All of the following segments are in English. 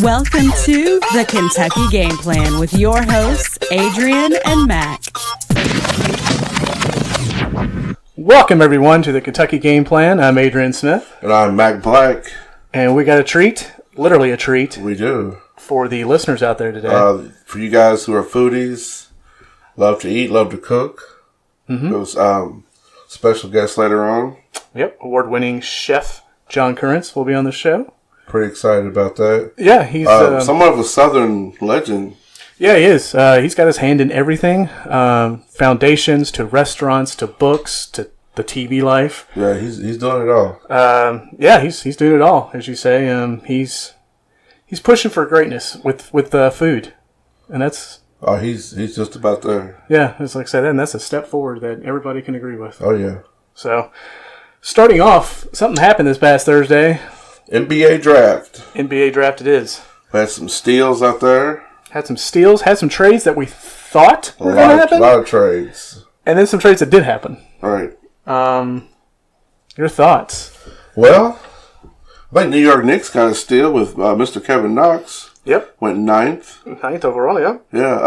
Welcome to the Kentucky Game Plan with your hosts, Adrian and Mac. Welcome, everyone, to the Kentucky Game Plan. I'm Adrian Smith. And I'm Mac Black. And we got a treat, literally a treat. We do. For the listeners out there today. For you guys who are foodies, love to eat, love to cook. Mm-hmm. It was special guest later on. Yep, award-winning Chef John Currence will be on the show. Pretty excited about that. Yeah, he's somewhat of a Southern legend. Yeah, he is. He's got his hand in everything, foundations to restaurants to books to the TV life. Yeah, he's doing it all. Yeah, he's doing it all, as you say. He's pushing for greatness with food, and that's. Oh, he's just about there. Yeah, it's like I said, and that's a step forward that everybody can agree with. Oh yeah. So, starting off, something happened this past Thursday. NBA draft. NBA draft it is. We had some steals out there. Had some steals, had some trades that we thought were going to happen. A lot of trades. And then some trades that did happen. All right. Your thoughts? Well, I think New York Knicks got a steal with Mr. Kevin Knox. Yep. Went ninth. Ninth overall, yeah. Yeah.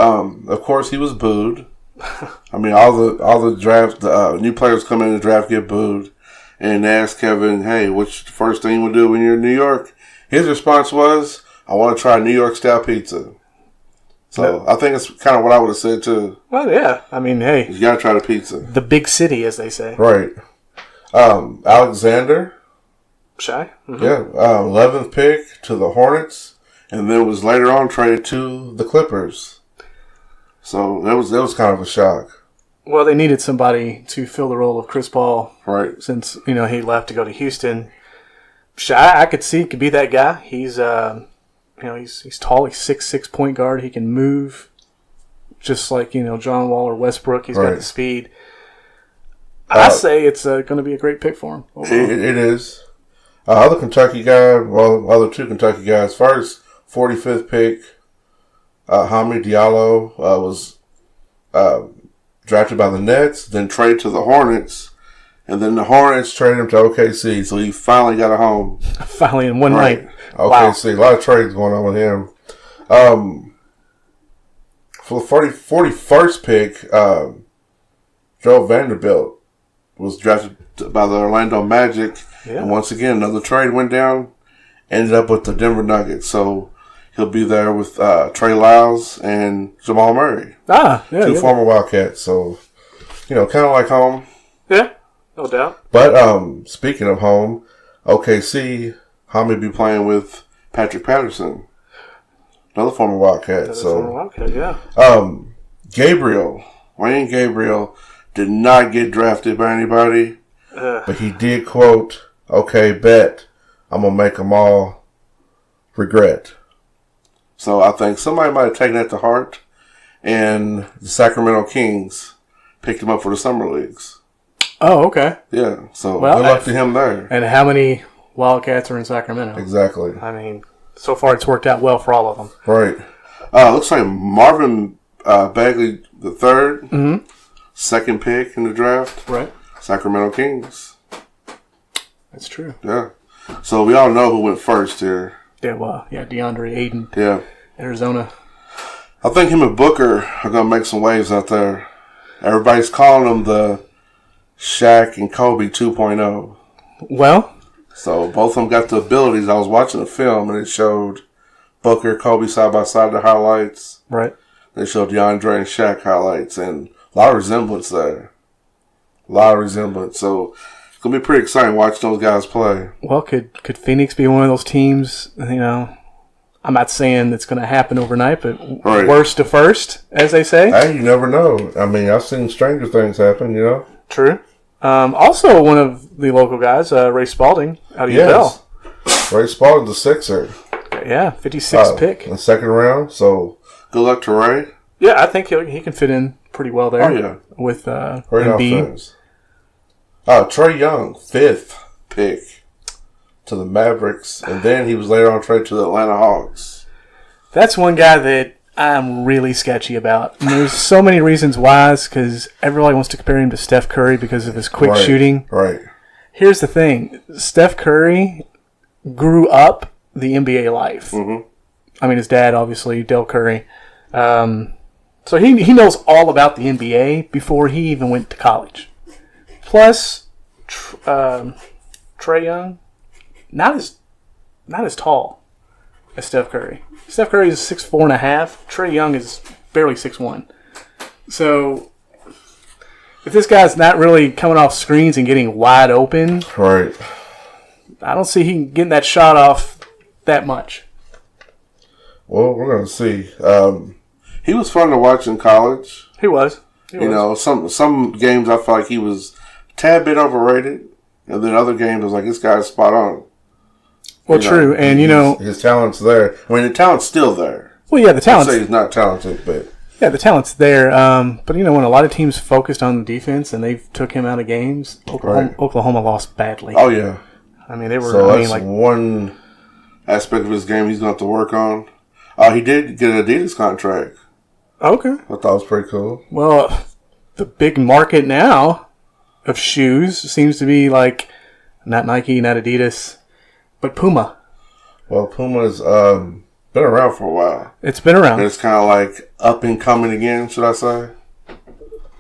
Of course, he was booed. I mean, all the draft, new players come in the draft get booed. And they asked Kevin, hey, what's the first thing you would do when you're in New York? His response was, I want to try New York style pizza. So I think it's kind of what I would have said too. Well, yeah. I mean, hey. You got to try the pizza. The big city, as they say. Right. Alexander. Shy? Mm-hmm. Yeah. 11th pick to the Hornets. And then was later on traded to the Clippers. So that was kind of a shock. Well, they needed somebody to fill the role of Chris Paul. Right. Since, he left to go to Houston. Shy, I could see, could be that guy. He's, he's tall. He's 6'6" point guard. He can move just like, John Wall or Westbrook. He's got the speed. I say it's going to be a great pick for him. It is. Other Kentucky guy, other two Kentucky guys. First, 45th pick, Hamid Diallo was drafted by the Nets, then traded to the Hornets, and then the Hornets traded him to OKC, so he finally got a home. Finally in one night. OKC, wow. A lot of trades going on with him. For the 41st pick, Joe Vanderbilt was drafted by the Orlando Magic, and once again, another trade went down, ended up with the Denver Nuggets, so he'll be there with Trey Lyles and Jamal Murray. Two former Wildcats. So, kind of like home. Yeah, no doubt. But speaking of home, OKC, Hamid be playing with Patrick Patterson, another former Wildcat. Former Wildcat, yeah. Wayne Gabriel did not get drafted by anybody, but he did quote, "Okay, bet I'm gonna make them all regret." So I think somebody might have taken that to heart, and the Sacramento Kings picked him up for the summer leagues. Oh, okay. Yeah, so good luck to him there. And how many Wildcats are in Sacramento? Exactly. I mean, so far it's worked out well for all of them. Right. Looks like Marvin Bagley the third, second pick in the draft. Right. Sacramento Kings. That's true. Yeah. So we all know who went first here. Yeah, well, DeAndre Ayton. Yeah. Arizona. I think him and Booker are going to make some waves out there. Everybody's calling him the Shaq and Kobe 2.0. Well. So both of them got the abilities. I was watching the film and it showed Booker, Kobe side by side, the highlights. Right. They showed DeAndre and Shaq highlights and a lot of resemblance there. A lot of resemblance. So it's going to be pretty exciting watching those guys play. Well, could Phoenix be one of those teams, I'm not saying it's going to happen overnight, but worst to first, as they say. Hey, you never know. I mean, I've seen stranger things happen, True. Also, one of the local guys, Ray Spalding, out of Bell. Ray Spalding, the Sixer. Yeah, 56th pick. In the second round, so good luck to Ray. Yeah, I think he can fit in pretty well there. Oh, yeah. With Great Embiid. offense. Trae Young, 5th pick to the Mavericks, and then he was later on traded to the Atlanta Hawks. That's one guy that I'm really sketchy about. And there's so many reasons why, because everybody wants to compare him to Steph Curry because of his quick shooting. Right. Here's the thing. Steph Curry grew up the NBA life. Mm-hmm. I mean, his dad, obviously, Del Curry. So he knows all about the NBA before he even went to college. Plus, Trae Young, not as tall as Steph Curry. Steph Curry is 6'4.5". Trae Young is barely 6'1". So if this guy's not really coming off screens and getting wide open, right, I don't see he getting that shot off that much. Well, we're gonna see. He was fun to watch in college. He was. You know, some games I felt like he was a tad bit overrated, and then other games I was like, this guy's spot on. Well, true, and his talent's there. I mean, the talent's still there. Well, yeah, the talent's. I'd say he's not talented, but yeah, the talent's there. But when a lot of teams focused on the defense and they took him out of games, Oklahoma lost badly. Oh yeah, I mean they were. So that's one aspect of his game he's going to have to work on. He did get an Adidas contract. Okay, I thought it was pretty cool. Well, the big market now of shoes seems to be like not Nike, not Adidas, but Puma. Well, Puma's been around for a while. It's been around. And it's kind of like up and coming again, should I say?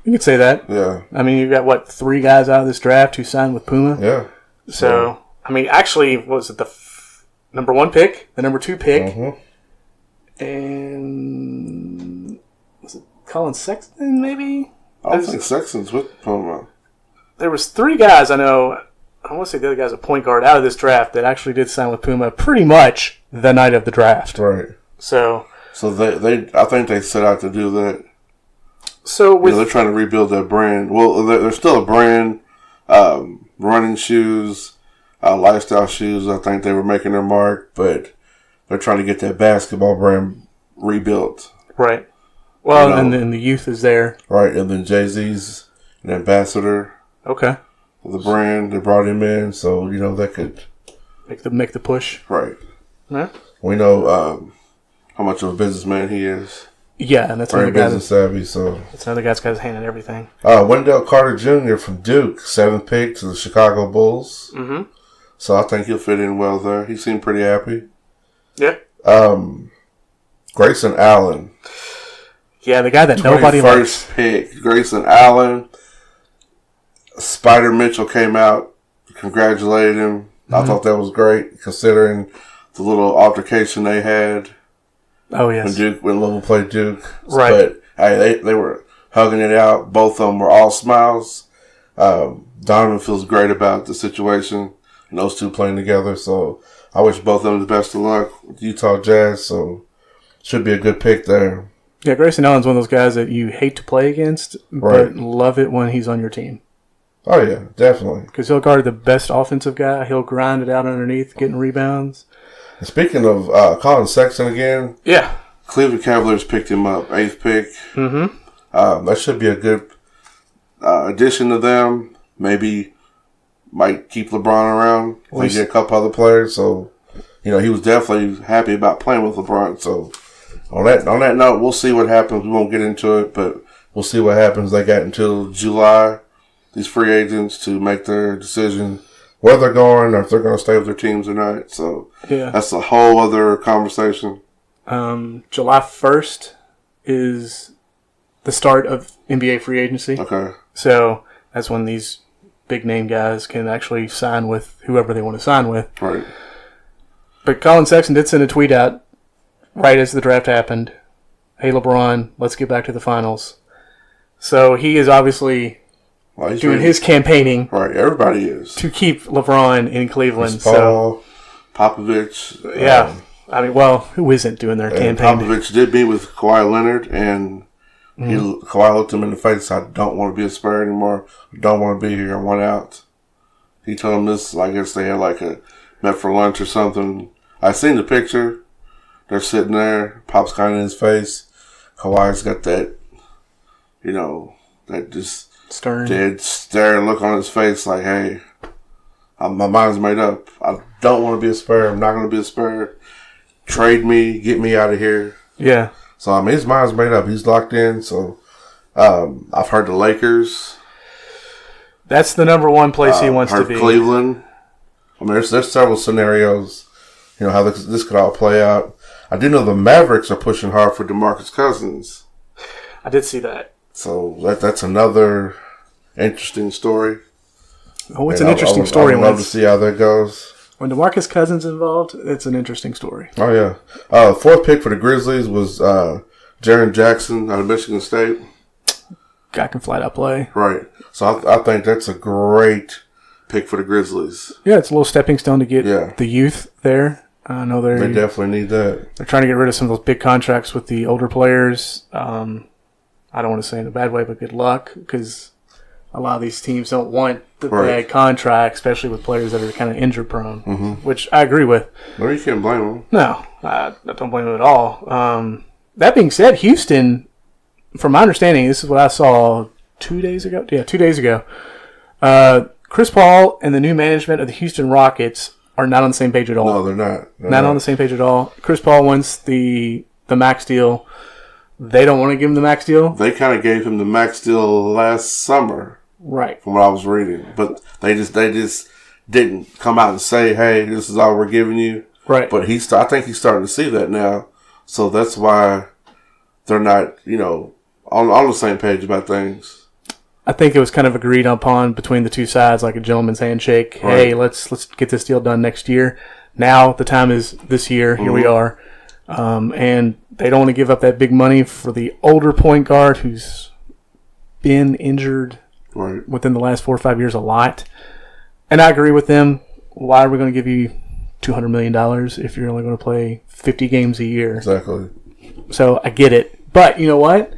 You could say that. Yeah. I mean, you've got, 3 guys out of this draft who signed with Puma? Yeah. So, I mean, actually, what was it, the number 1 pick, the number 2 pick, and was it Colin Sexton, maybe? I don't think Sexton's with Puma. There was 3 guys I know, I want to say the other guy's a point guard out of this draft that actually did sign with Puma pretty much the night of the draft. Right. So they I think they set out to do that. So they're trying to rebuild their brand. Well, they're still a brand. Running shoes, lifestyle shoes. I think they were making their mark, but they're trying to get that basketball brand rebuilt. Right. Well, and then the youth is there. Right, and then Jay-Z's an ambassador. Okay. The brand, they brought him in, so that could make the push. Right. Yeah. We know how much of a businessman he is. Yeah, and that's very another guy business savvy. So that's another guy's got his hand in everything. Wendell Carter Jr. from Duke, 7th pick to the Chicago Bulls. Mm-hmm. So I think he'll fit in well there. He seemed pretty happy. Yeah. Grayson Allen. Yeah, the guy that nobody likes. 21st pick, Grayson Allen. Spider Mitchell came out, congratulated him. Mm-hmm. I thought that was great, considering the little altercation they had. Oh yes, when Louisville played Duke, right? But hey, they were hugging it out. Both of them were all smiles. Donovan feels great about the situation and those two playing together. So I wish both of them the best of luck with Utah Jazz. So should be a good pick there. Yeah, Grayson Allen's one of those guys that you hate to play against, but love it when he's on your team. Oh yeah, definitely. Because he'll guard the best offensive guy. He'll grind it out underneath, getting rebounds. Speaking of Colin Sexton again, yeah, Cleveland Cavaliers picked him up, 8th pick. Mm-hmm. That should be a good addition to them. Maybe might keep LeBron around. They get a couple other players, so he was definitely happy about playing with LeBron. So on that note, we'll see what happens. We won't get into it, but we'll see what happens. They got until July, these free agents, to make their decision where they're going, or if they're going to stay with their teams or not. So that's a whole other conversation. July 1st is the start of NBA free agency. Okay. So that's when these big name guys can actually sign with whoever they want to sign with. Right. But Colin Sexton did send a tweet out right as the draft happened. Hey, LeBron, let's get back to the finals. So he is obviously doing his campaigning. Right, everybody is. To keep LeBron in Cleveland. Paul, Popovich. Yeah. I mean, who isn't doing their campaign? Popovich did meet with Kawhi Leonard, and Kawhi looked him in the face and said, I don't want to be a Spur anymore. I don't want to be here. I want out. He told him this, I guess they had met for lunch or something. I seen the picture. They're sitting there. Pop's kind of in his face. Kawhi's got that, that just stern, dead stare look on his face like, hey, my mind's made up. I don't want to be a Spur. I'm not going to be a Spur. Trade me. Get me out of here. Yeah. So, his mind's made up. He's locked in. So, I've heard the Lakers. That's the number one place he wants to be. Cleveland. I mean, there's several scenarios. how this could all play out. I do know the Mavericks are pushing hard for DeMarcus Cousins. I did see that. So that's another interesting story. Oh, it's an interesting story. I would love to see how that goes. When DeMarcus Cousins involved, it's an interesting story. Oh, yeah. Fourth pick for the Grizzlies was Jaren Jackson out of Michigan State. Guy can flat out play. Right. So I think that's a great pick for the Grizzlies. Yeah, it's a little stepping stone to get the youth there. I know they definitely need that. They're trying to get rid of some of those big contracts with the older players. I don't want to say in a bad way, but good luck, because a lot of these teams don't want the bad contract, especially with players that are kind of injury prone, which I agree with. No, you can't blame them. No, I don't blame them at all. That being said, Houston, from my understanding, this is what I saw 2 days ago. Yeah, 2 days ago. Chris Paul and the new management of the Houston Rockets are not on the same page at all. No, they're not. Not on the same page at all. Chris Paul wants the max deal. They don't want to give him the max deal. They kind of gave him the max deal last summer, right? From what I was reading, but they just didn't come out and say, "Hey, this is all we're giving you." Right. But I think he's starting to see that now, so that's why they're not, on the same page about things. I think it was kind of agreed upon between the two sides, like a gentleman's handshake. Right. Hey, let's get this deal done next year. Now the time is this year. Here we are. And they don't want to give up that big money for the older point guard who's been injured within the last 4 or 5 years a lot. And I agree with them. Why are we going to give you $200 million if you're only going to play 50 games a year? Exactly. So I get it. But you know what?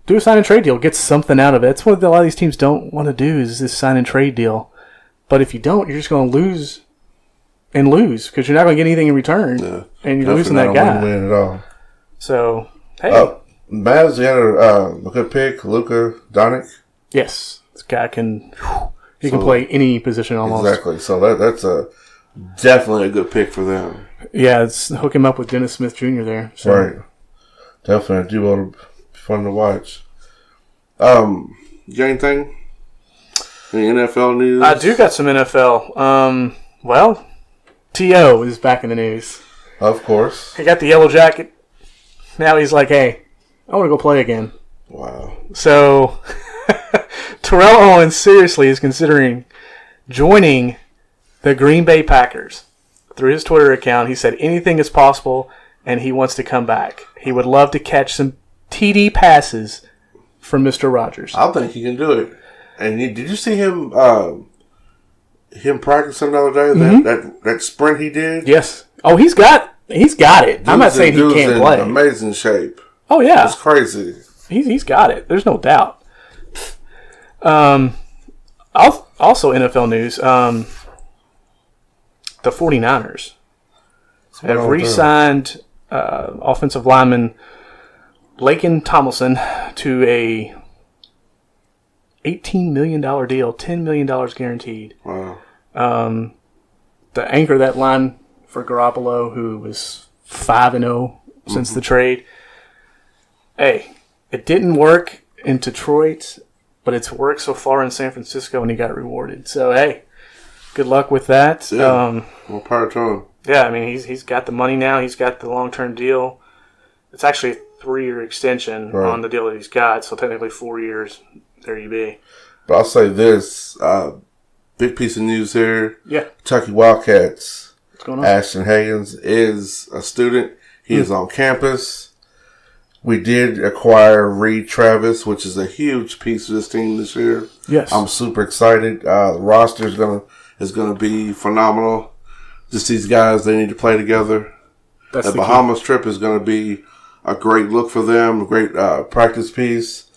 Do a sign and trade deal. Get something out of it. That's what a lot of these teams don't want to do, is this sign and trade deal. But if you don't, you're just going to lose because you're not going to get anything in return. Yeah. And you're losing that guy. Win at all. So, hey. Mavs, you had a good pick, Luka Doncic. Yes. This guy can play any position almost. Exactly. So that's definitely a good pick for them. Yeah, it's hook him up with Dennis Smith Jr. there. So. Right. Definitely a duo to be fun to watch. You got anything? Any NFL news? I do got some NFL. Well, T.O. is back in the news. Of course. He got the yellow jacket. Now he's like, hey, I want to go play again. Wow. So, Terrell Owens seriously is considering joining the Green Bay Packers. Through his Twitter account, he said anything is possible, and he wants to come back. He would love to catch some TD passes from Mr. Rogers. I think he can do it. And did you see him practicing the other day? Mm-hmm. That sprint he did? Yes. Oh, he's got it. I'm not saying he can't play. Amazing shape. Oh yeah, it's crazy. He's got it. There's no doubt. Also NFL news. The 49ers have re-signed offensive lineman Laken Tomlinson to a $18 million deal, $10 million guaranteed. Wow. The anchor of that line for Garoppolo, who was 5-0 since the trade. Hey, it didn't work in Detroit, but it's worked so far in San Francisco, and he got rewarded. So, hey, good luck with that. Yeah, more power to him. Yeah, I mean, he's got the money now. He's got the long-term deal. It's actually a 3-year extension on the deal that he's got, so technically 4 years. There you be. But I'll say this, big piece of news here. Yeah. Kentucky Wildcats. What's going on? Ashton Higgins is a student. He is on campus. We did acquire Reed Travis, which is a huge piece of this team this year. Yes. I'm super excited. The roster is gonna be phenomenal. Just these guys, they need to play together. The Bahamas trip is going to be a great look for them, a great practice piece.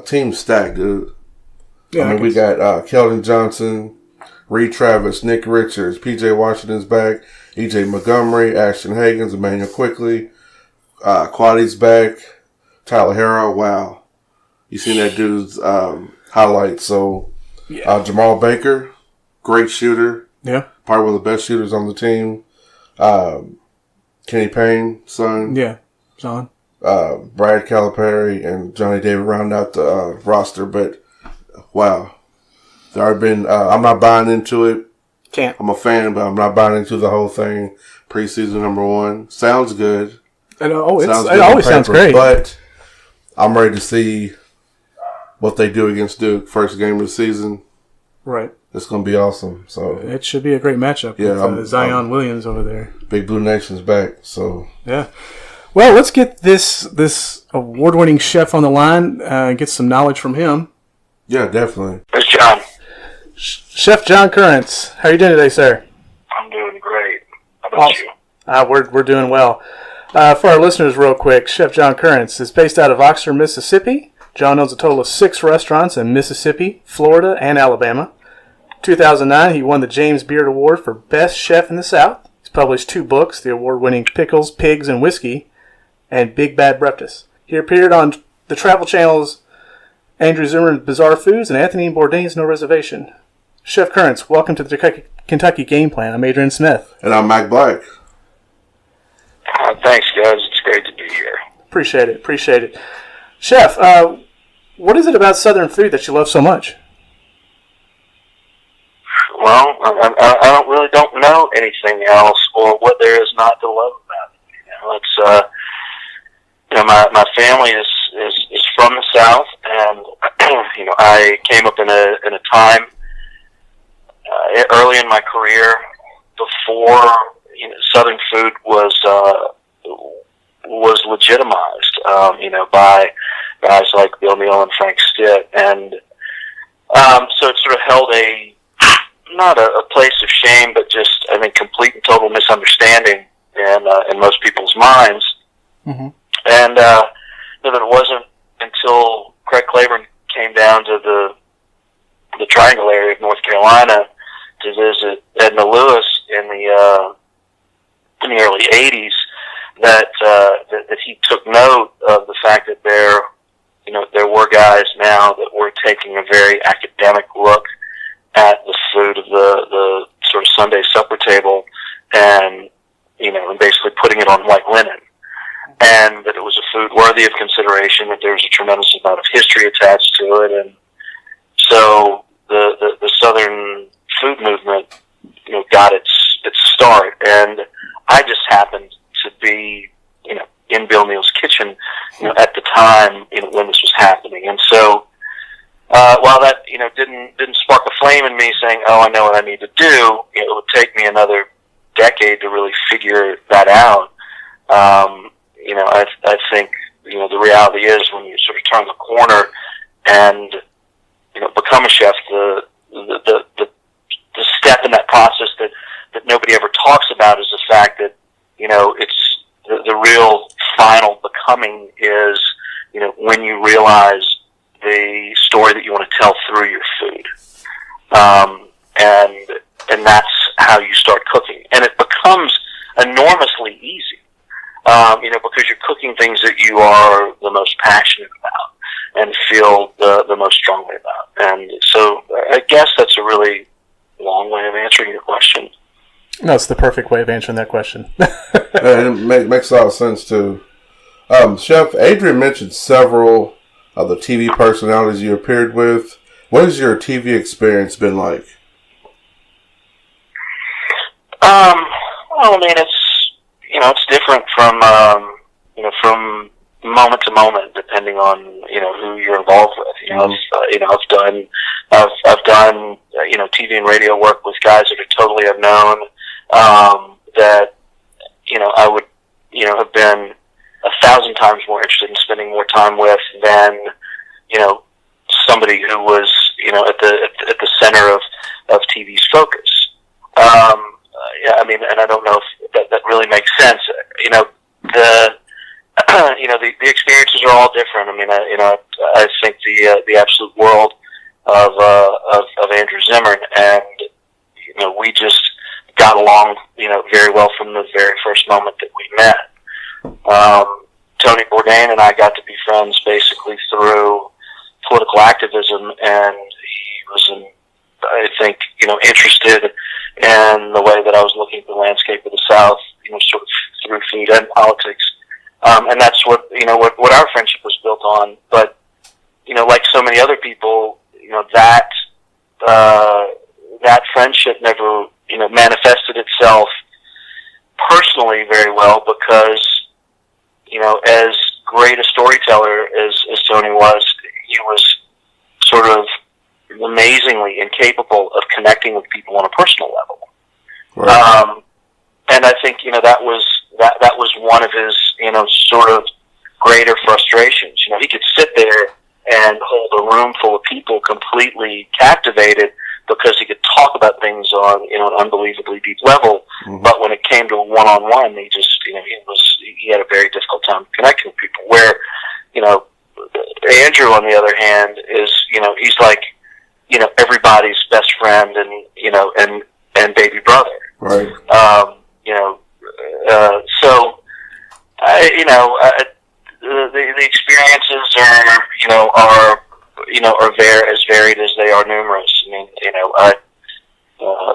Team stacked, dude. Yeah, we got Keldon Johnson, Reed Travis, Nick Richards, P.J. Washington's back, E.J. Montgomery, Ashton Higgins, Emmanuel Quickly, Quaddy's back, Tyler Harrell. Wow. You seen that dude's highlights. So, Jamal Baker, great shooter. Yeah. Probably one of the best shooters on the team. Kenny Payne, son. Yeah, son. Brad Calipari and Johnny David round out the roster. But, wow. There have been, I'm not buying into it. Can't. I'm a fan, but I'm not buying into the whole thing. Preseason #1 sounds good. It always sounds great. But I'm ready to see what they do against Duke first game of the season. Right. It's going to be awesome. So it should be a great matchup with Zion Williams over there. Big Blue Nation's back. So yeah. Well, let's get this award-winning chef on the line and get some knowledge from him. Yeah, definitely. It's John. Chef John Currence. How are you doing today, sir? I'm doing great. How about you? We're doing well. For our listeners, real quick, Chef John Currence is based out of Oxford, Mississippi. John owns a total of 6 restaurants in Mississippi, Florida, and Alabama. 2009, he won the James Beard Award for Best Chef in the South. He's published 2 books, the award-winning Pickles, Pigs, and Whiskey, and Big Bad Breakfast. He appeared on the Travel Channel's Andrew Zimmern's Bizarre Foods and Anthony Bourdain's No Reservation. Chef Currence, welcome to the Kentucky Game Plan. I'm Adrian Smith. And I'm Mac Black. Thanks, guys. It's great to be here. Appreciate it. Chef, what is it about Southern food that you love so much? Well, I don't know anything else or what there is not to love about it. It's my family is from the South, and I came up in a time early in my career before Southern food was legitimized, by guys like Bill Neal and Frank Stitt, and so it sort of held not a place of shame, but just I think complete and total misunderstanding in most people's minds. Mm-hmm. And that it wasn't until Craig Claiborne came down to the Triangle area of North Carolina to visit Edna Lewis in the early '80s that he took note of the fact that there were guys now that were taking a very academic look at the food of the sort of Sunday supper table, and basically putting it on white linen, and that it was a food worthy of consideration, that there was a tremendous amount of history attached to it, and so the Southern food movement, got its start, and I just happened to be, in Bill Neal's kitchen, at the time, when this was happening, and so. While that didn't spark a flame in me saying, "Oh, I know what I need to do," it would take me another decade to really figure that out. I think the reality is when you sort of turn the corner and become a chef, the step in that process that nobody ever talks about is the fact that it's the real final becoming is when you realize the story that you want to tell through your food. And that's how you start cooking. And it becomes enormously easy, because you're cooking things that you are the most passionate about and feel the most strongly about. And so I guess that's a really long way of answering your question. No, it's the perfect way of answering that question. And it makes a lot of sense, too. Chef, Adrian mentioned several of the TV personalities you appeared with. What has your TV experience been like? Well, I mean, it's different from from moment to moment, depending on who you're involved with. I've done TV and radio work with guys that are totally unknown. That I would have been 1,000 times more interested in spending more time with than somebody who was at the center of TV's focus. Yeah, I mean, and I don't know if that really makes sense. The experiences are all different. I mean, I think the absolute world of Andrew Zimmern, and we just got along very well from the very first moment that we met. Tony Bourdain and I got to be friends basically through political activism, and he was, I think, interested in the way that I was looking at the landscape of the South, sort of through food and politics. And that's what our friendship was built on. But, like so many other people, that friendship never manifested itself personally very well because, as great a storyteller as Tony was, he was sort of amazingly incapable of connecting with people on a personal level. Right. And I think, that was one of his, sort of greater frustrations. He could sit there and hold a room full of people completely captivated because he could talk about things on, an unbelievably deep level. Mm-hmm. But when it came to a one-on-one, he had a very difficult time connecting with people. Where, Andrew, on the other hand, is, he's like, everybody's best friend and baby brother. Right. So, the experiences are as varied as they are numerous. I mean,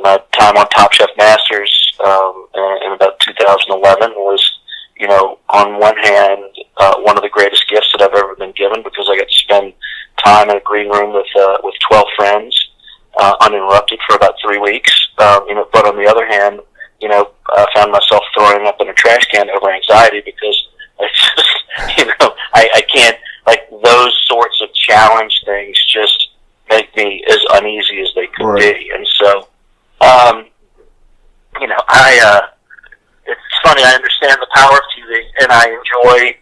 my time on Top Chef Masters in about 2011 was, on one hand, one of the greatest gifts that I've ever been given because I got to spend time in a green room with 12 friends, uninterrupted for about 3 weeks. But on the other hand, I found myself throwing up in a trash can over anxiety because it's just, I can't, like, those sorts of challenge things just make me as uneasy as they could be. And so, it's funny, I understand the power of TV and I enjoy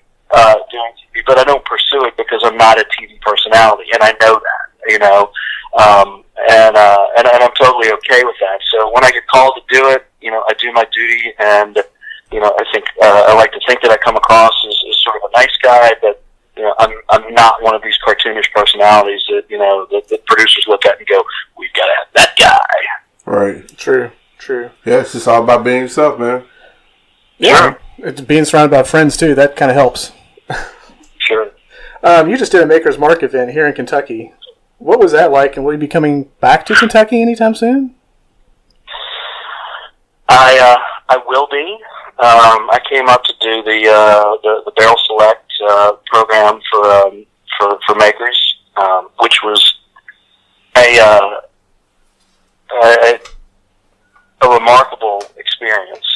doing TV, but I don't pursue it because I'm not a TV personality, and I know that, and I'm totally okay with that. So when I get called to do it, I do my duty, and I think I like to think that I come across as sort of a nice guy, but I'm not one of these cartoonish personalities that that producers look at and go, "We've got to have that guy." Right. True. Yeah, it's just all about being yourself, man. Yeah. Sure. It's being surrounded by friends too. That kind of helps. Sure. You just did a Maker's Mark event here in Kentucky. What was that like, and will you be coming back to Kentucky anytime soon? I will be. I came up to do the Barrel Select program for makers, which was a remarkable experience.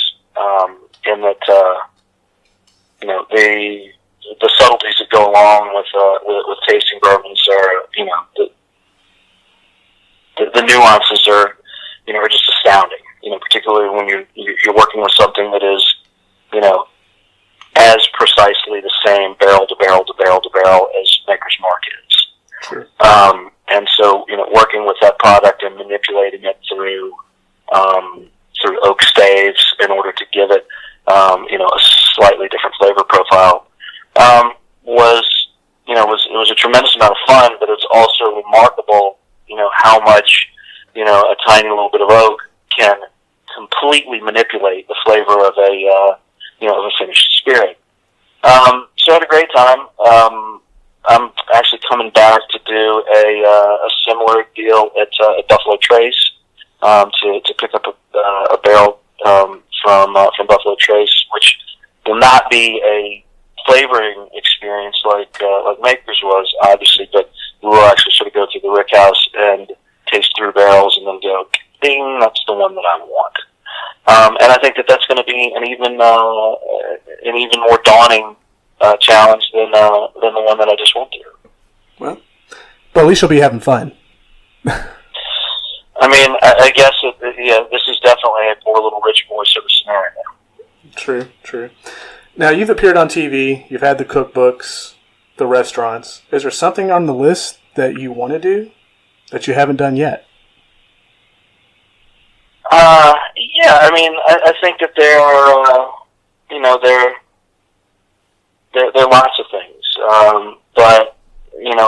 In that the subtleties that go along with tasting bourbons are the nuances are just astounding. Particularly when you're working with something that is as precisely the same barrel to barrel to barrel to barrel as Maker's Mark is. Sure. And so working with that product and manipulating it through oak staves in order to give it a slightly different flavor profile was a tremendous amount of fun, but it's also remarkable how much a tiny little bit of oak can completely manipulate the flavor of a finished spirit. So I had a great time. I'm actually coming back to do a similar deal at Buffalo Trace to pick up a barrel from Buffalo Trace, which will not be a flavoring experience like Maker's was, obviously, but we will actually sort of go through the rick house and taste through barrels and then go, ding, that's the one that I want. And I think that's going to be an even more daunting challenge than the one that I just went through. Well, but at least you'll be having fun. I mean, I guess this is definitely a poor little rich boy sort of scenario. True. Now, you've appeared on TV, you've had the cookbooks, the restaurants. Is there something on the list that you want to do that you haven't done yet? Yeah, I mean, I think that there are, there are lots of things. But,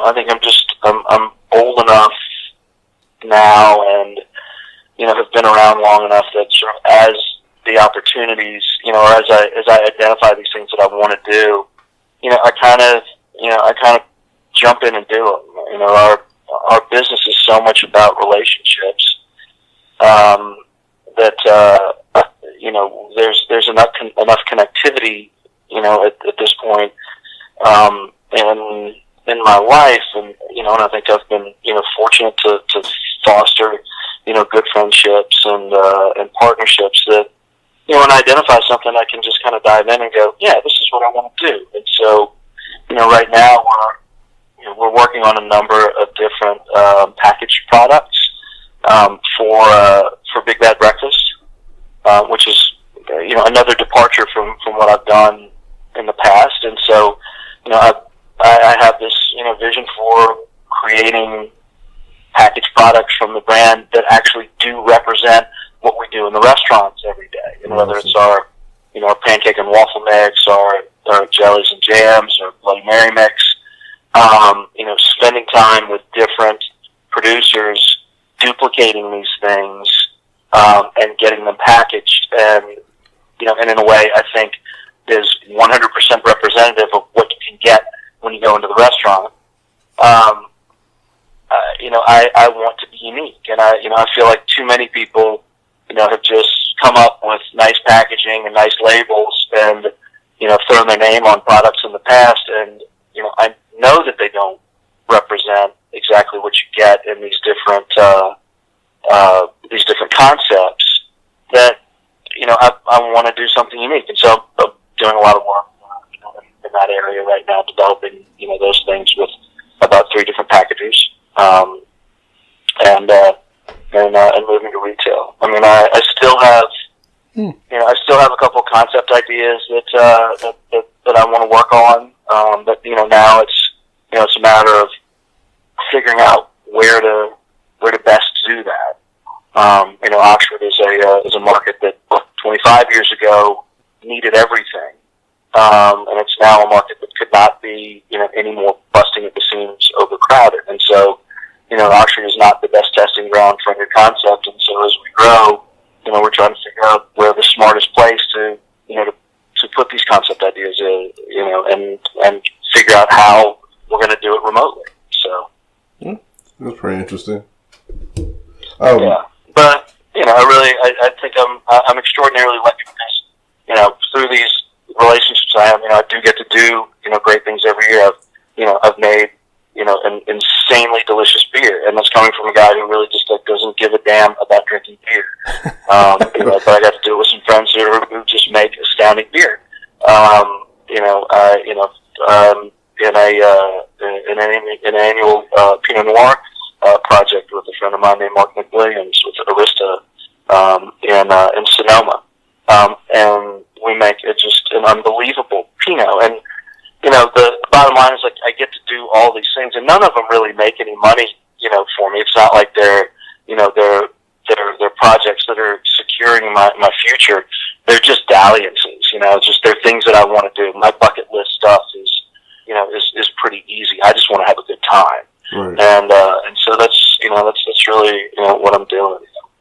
I think I'm old enough now and, have been around long enough that sort of as the opportunities, or as I identify these things that I want to do, I kind of jump in and do them. Our business is so much about relationships, that, there's enough connectivity, at this point, in my life, and I think I've been, fortunate to foster, good friendships and partnerships that, when I identify something, I can just kind of dive in and go, yeah, this is what I want to do. And so, right now we're working on a number of different packaged products for Big Bad Breakfast, which is another departure from what I've done in the past. And so, I have this vision for creating packaged products from the brand that actually do represent what we do in the restaurants every day. Whether it's our pancake and waffle mix, or jellies and jams, or Bloody Mary mix. Spending time with different producers, duplicating these things, and getting them packaged, and and in a way, I think is 100% representative of what you can get when you go into the restaurant. I want to be unique, and I feel like too many people, have just come up with nice packaging and nice labels, and thrown their name on products in the past, and I know that they don't represent exactly what you get in these different concepts. That I want to do something unique, and so I'm doing a lot of work in that area right now, developing those things with about 3 different packagers, and moving to retail. I mean, I still have I still have a couple of concept ideas that I want to work on. But now it's a matter of figuring out where to best do that. Oxford is a market that 25 years ago needed everything, and it's now a market that could not be any more busting at the seams, overcrowded. And so Oxford is not the best testing ground for a new concept. And so as we grow, we're trying to figure out where the smartest place to put these concept ideas in, and figure out how we're going to do it remotely. So that's pretty interesting. Yeah, but I think I'm extraordinarily lucky because through these relationships I have, I do get to do great things every year. I've made an insanely delicious beer, and that's coming from a guy who really just doesn't give a damn about drinking beer. But I got to do it with some friends who just make astounding beer. In an annual Pinot Noir project with a friend of mine named Mark McWilliams with Arista in Sonoma, and we make just an unbelievable Pinot. And the bottom line is, like, I get to do all these things, and none of them really make any money, for me. It's not like they're projects that are securing my future. They're just dalliances, It's just they're things that I want to do. My bucket list stuff is pretty easy. I just want to have a good time, right. And so that's really what I'm doing.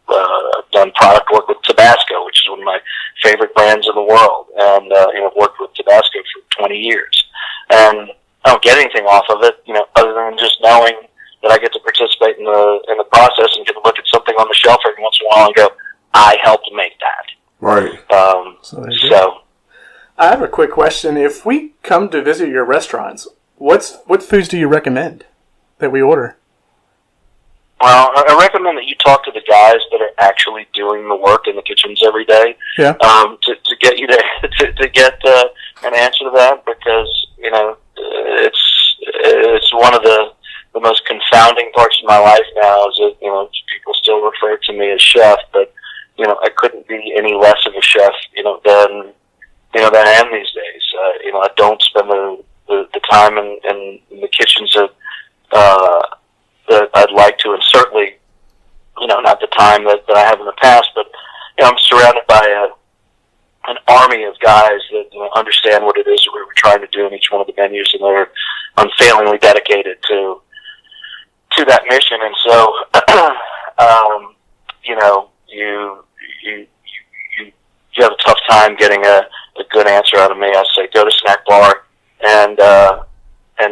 I've done product work with Tabasco, which is one of my favorite brands in the world, and I've worked with Tabasco for 20 years, and I don't get anything off of it, other than just knowing that I get to participate in the process and get to look at something on the shelf every once in a while and go, I helped make that. Right. So I have a quick question. If we come to visit your restaurants, what foods do you recommend that we order? Well, I recommend that you talk to the guys that are actually doing the work in the kitchens every day. Yeah. To get you to get an answer to that, because it's one of the most confounding parts of my life now is that people still refer to me as chef, but I couldn't be any less of a chef than I am these days. I don't spend the time in the kitchens that I'd like to, and certainly, not the time that I have in the past, but, I'm surrounded by an army of guys that understand what it is that we were trying to do in each one of the menus, and they're unfailingly dedicated to that mission. And so, you have a tough time getting a good answer out of me. I say go to Snack Bar and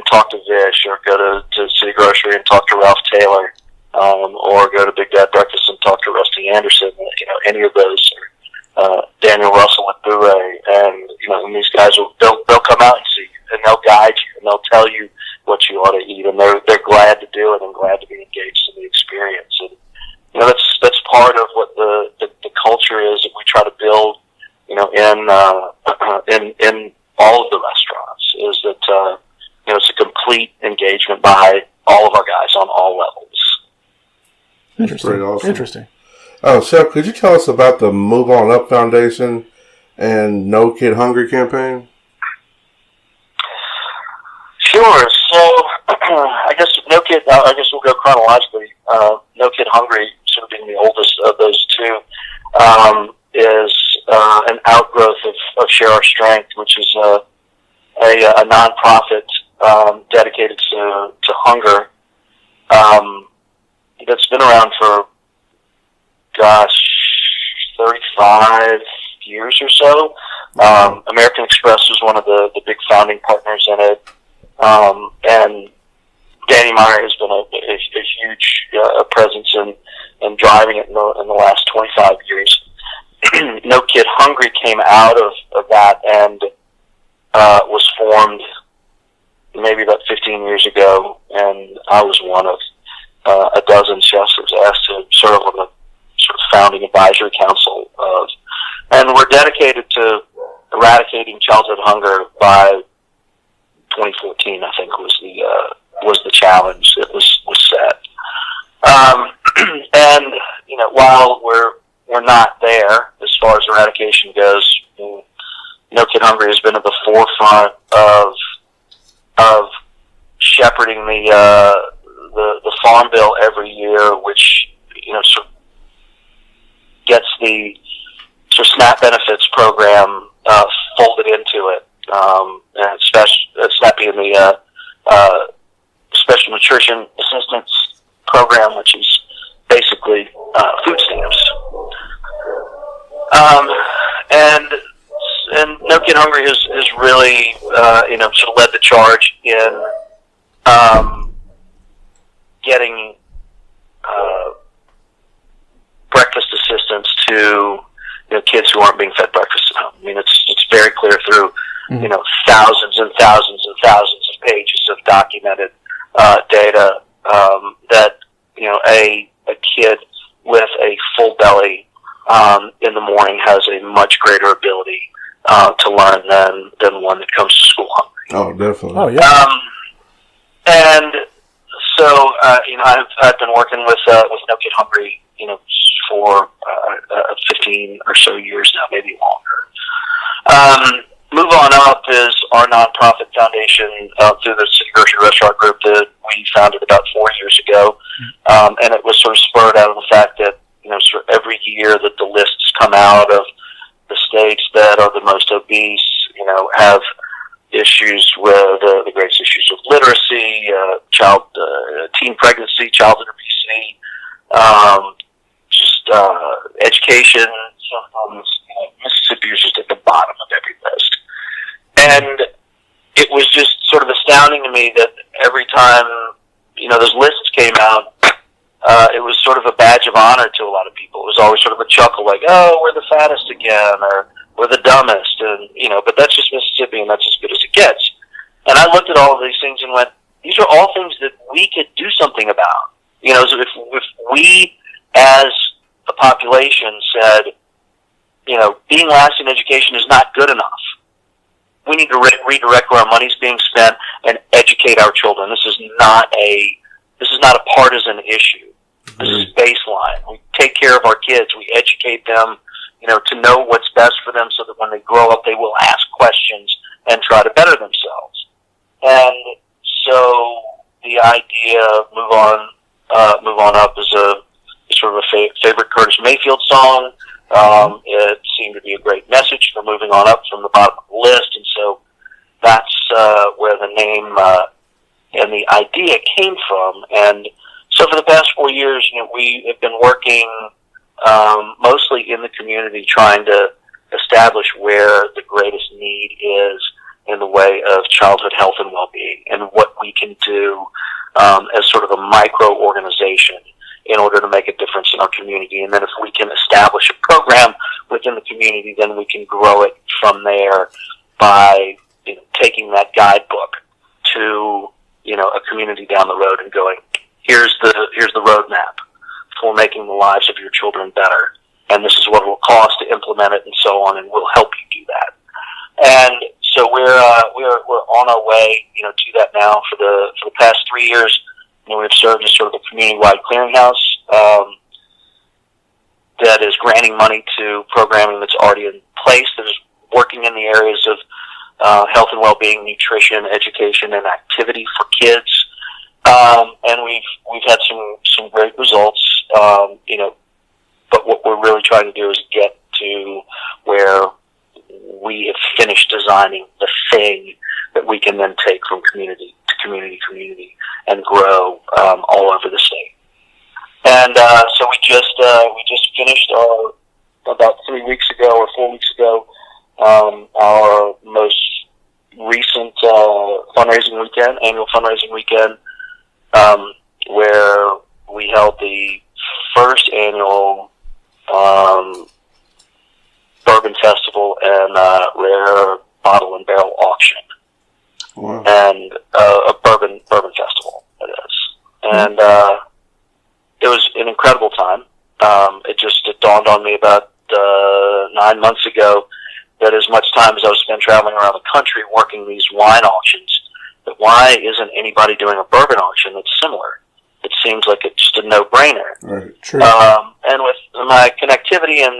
talk to Vish, or go to City Grocery and talk to Ralph Taylor, or go to Big Dad Breakfast and talk to Rusty Anderson. Any of those, Daniel Russell with Bouret, and these guys they'll come out and see you, and they'll guide you, and they'll tell you what you ought to eat, and they're glad to do it and glad to be engaged in the experience. And that's build, in all of the restaurants, is that it's a complete engagement by all of our guys on all levels. Interesting. Pretty awesome. Interesting. Chef, could you tell us about the Move On Up Foundation and No Kid Hungry campaign? Sure. So, I guess we'll go chronologically. No Kid Hungry, sort of being the oldest of those two, is an outgrowth of Share Our Strength, which is a nonprofit dedicated to hunger. That's been around for, 35 years or so. American Express was one of the big founding partners in it. And Danny Meyer has been a huge presence in driving it in the last 25 years. No Kid Hungry came out of that and was formed maybe about 15 years ago, and I was one of a dozen chefs that was asked to serve on the sort of founding advisory council of, and we're dedicated to eradicating childhood hunger by 2014. I think was the challenge that was set. And while we're not there as far as eradication goes, No Kid Hungry has been at the forefront of shepherding the farm bill every year, which sort of gets the sort of SNAP benefits program folded into it, and SNAP being the Special Nutrition Assistance Program, which is basically food stamps. And No Kid Hungry has really sort of led the charge in getting breakfast assistance to kids who aren't being fed breakfast at home. I mean, it's very clear through thousands and thousands and thousands of pages of documented data that a kid with a full belly in the morning has a much greater ability to learn than one that comes to school hungry. Oh, definitely. Oh, yeah. And so I've been working with No Kid Hungry for 15 or so years now, maybe longer. Move On Up is our nonprofit foundation through the City Grocery Restaurant Group that we founded about 4 years ago, and it was sort of spurred out of the fact that sort of every year that the lists come out of the states that are the most obese, have issues with the greatest issues of literacy, teen pregnancy, childhood obesity, education. Mississippi is just at the bottom of every list. And it was just sort of astounding to me that every time, those lists came out, it was sort of a badge of honor to a lot of people. It was always sort of a chuckle like, oh, we're the fattest again, or we're the dumbest, and, but that's just Mississippi, and that's as good as it gets. And I looked at all of these things and went, these are all things that we could do something about. So if we as a population said, being last in education is not good enough. We need to redirect where our money's being spent and educate our children. This is not a partisan issue. This is baseline. We take care of our kids. We educate them, to know what's best for them so that when they grow up, they will ask questions and try to better themselves. And so the idea of Move On Up is sort of a favorite Curtis Mayfield song. It seemed to be a great message for moving on up from the bottom of the list, and so that's where the name and the idea came from. And so for the past 4 years, we have been working mostly in the community, trying to establish where the greatest need is in the way of childhood health and well-being, and what we can do as sort of a micro-organization in order to make a difference in our community. And then if we can establish a program within the community, then we can grow it from there by taking that guidebook to a community down the road and going, here's the roadmap for making the lives of your children better. and this is what it will cost to implement it, and so on, and we'll help you do that. And so we're on our way, to that now. For the past 3 years, we've served as sort of a community-wide clearinghouse that is granting money to programming that's already in place, that is working in the areas of health and well-being, nutrition, education, and activity for kids. And we've had some great results, but what we're really trying to do is get to where we have finished designing the thing that we can then take from community to community and grow all over the state. And so we just finished about 3 weeks ago or 4 weeks ago our most recent annual fundraising weekend, where we held the first annual bourbon festival and rare bottle and barrel auction. Wow. And a bourbon festival, it is. And it was an incredible time. It dawned on me about 9 months ago that as much time as I was spent traveling around the country working these wine auctions, that why isn't anybody doing a bourbon auction that's similar? It seems like it's just a no-brainer. Right. True. And with my connectivity in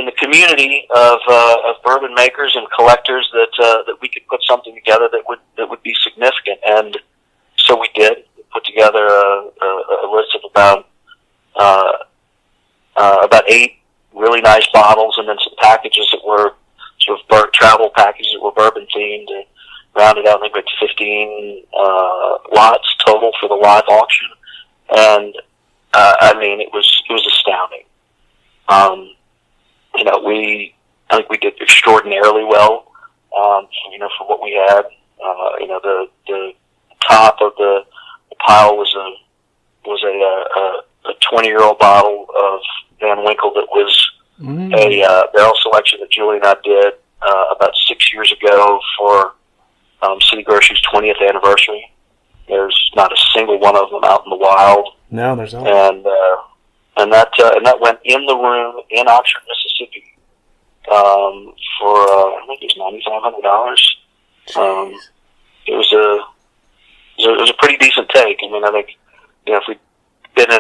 the community of bourbon makers and collectors, that we could put something together that would be significant, and so we did. We put together a list of about 8 really nice bottles, and then some packages that were sort of travel packages that were bourbon themed, and rounded out, I think, 15 lots total for the live auction. And it was astounding. I think we did extraordinarily well. For what we had, the top of the pile was a 20-year-old bottle of Van Winkle that was a barrel selection that Julie and I did about 6 years ago for City Grocery's 20th anniversary. There's not a single one of them out in the wild. No, there's not. And that went in the room in Oxford, Mississippi, for I think it was $9,500. It was a pretty decent take. I think if we'd been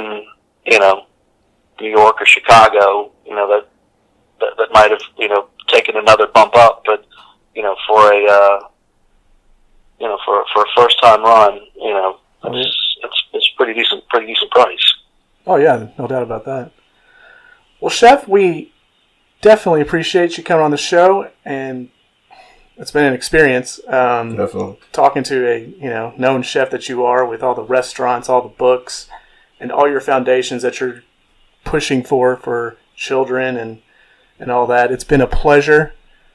in New York or Chicago, that might have taken another bump up, but for a first time run, it's pretty decent price. Oh yeah, no doubt about that. Well, Chef, we definitely appreciate you coming on the show, and it's been an experience. Definitely talking to a known chef that you are, with all the restaurants, all the books, and all your foundations that you're pushing for children and all that. It's been a pleasure.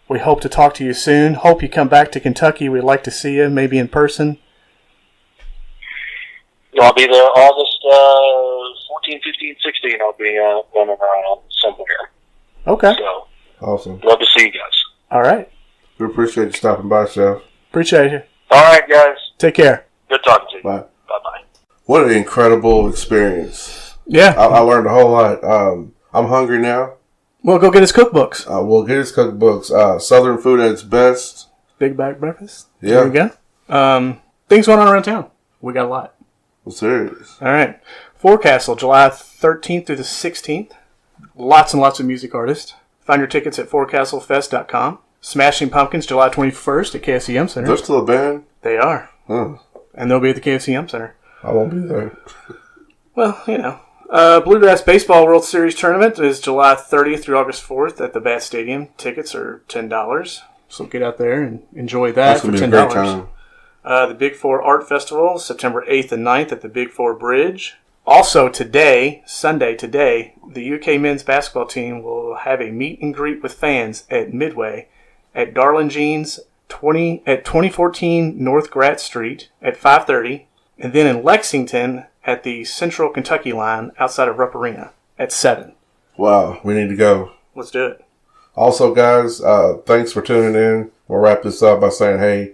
We hope to talk to you soon. Hope you come back to Kentucky. We'd like to see you, maybe in person. I'll be there August 14, 15, 16. I'll be running around somewhere. Okay. So, awesome. Love to see you guys. All right. We appreciate you stopping by, Chef. Appreciate you. All right, guys. Take care. Good talking to you. Bye. Bye-bye. What an incredible experience. Yeah. I learned a whole lot. I'm hungry now. Well, go get his cookbooks. We'll get his cookbooks. Southern food at its best. Big Back Breakfast. Yeah. There we go. Things going on around town. We got a lot. I'm serious. All right. Forecastle, July 13th through the 16th. Lots and lots of music artists. Find your tickets at forecastlefest.com. Smashing Pumpkins, July 21st at KFCM Center. They're still a band? They are. Huh. And they'll be at the KFCM Center. I won't be there. Well, Bluegrass Baseball World Series Tournament is July 30th through August 4th at the Bat Stadium. Tickets are $10. So get out there and enjoy that for $10. Be a great time. The Big Four Art Festival, September 8th and 9th at the Big Four Bridge. Also today, Sunday today, the UK men's basketball team will have a meet and greet with fans at Midway at Darlin Jeans 2014 North Grat Street at 5:30, and then in Lexington at the Central Kentucky line outside of Rupp Arena at 7. Wow, we need to go. Let's do it. Also, guys, thanks for tuning in. We'll wrap this up by saying, hey,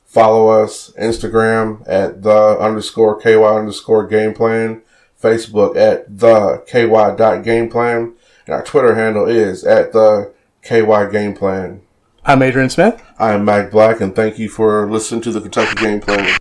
follow us Instagram at _KY_game plan. Facebook at the KY.gameplan, and our Twitter handle is at the KY Game Plan. I'm Adrian Smith. I am Mac Black, and thank you for listening to the Kentucky Game Plan.